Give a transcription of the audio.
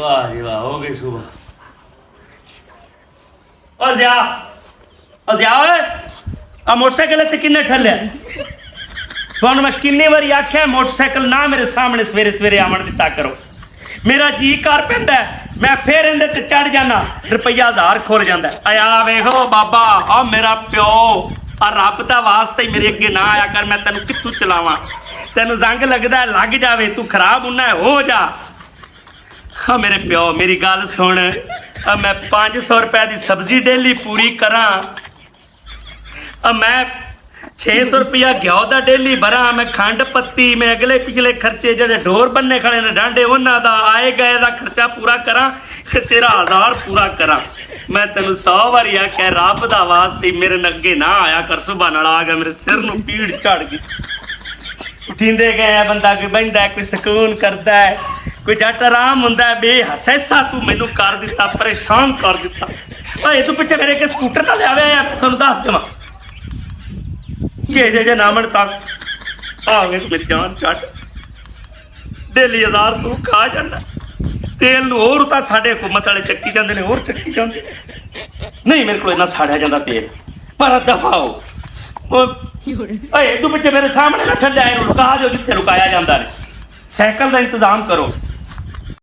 वाह जी वाह, हो गई सुबह। ओ जिया, ओ जिया ओए, आ मोटरसाइकिल ते किन्ने ठल्ले? तुहानू मैं किन्नी बारी आख्या मोटरसाइकिल ना मेरे सामने सवेरे सवेरे आवन दिता करो। मेरा जी कर पैंदा मैं फिर इहदे ते चढ़ जाना, रुपया 1000 खुर जांदा। आया वेखो बाबा, आ मेरा प्यो, आ रब दा वास्ते ही मेरे अगे ना आया कर, मैं तेनू कित्थों चलावां? तेनू जंग लगदा लग जावे, तू खराब होना है हो जा। हाँ मेरे प्यो मेरी गल सुन, मैं 500 रुपए की सब्जी डेली पूरी करा, मैं 600 रुपया घ्यो का डेली भरा, मैं खंड पत्ती, मैं अगले पिछले खर्चे जो ढोर बनने खड़े ने डांडे उन्हों का आए गए का खर्चा पूरा करा कि तेरा 1000 पूरा करा। मैं तेन 100 बारी आख्या रब दा वास्ते मेरे अगे ना आया कर, सुबह नाल आ गया मेरे सिर नूं पीड़ चढ़ गई। उठींदे गए बंदा कोई बहिंदा कोई सुकून करता है, कोई जट आराम हुंदा है, बेहसैसा तू मैनू कर दिता, परेशान कर दिता। भाई तू पिछे मेरे के स्कूटर ना लिया मैं तुहानू दस देवां कि जे नामन तक आ गए मेरी जान छड्ड। डेली 1000 तू खा जाना, तेल नूं होर तां साडे हुकूमत वाले चक्की जांदे ने, होर चक्की जांदे नहीं, मेरे को इन्ना साड़िया जांदा तेल। पर दफाओ तू पिछे मेरे सामने ना ठल्ले आए, रुका जो जिथे रुकाया जाता है। साइकिल का इंतजाम करो।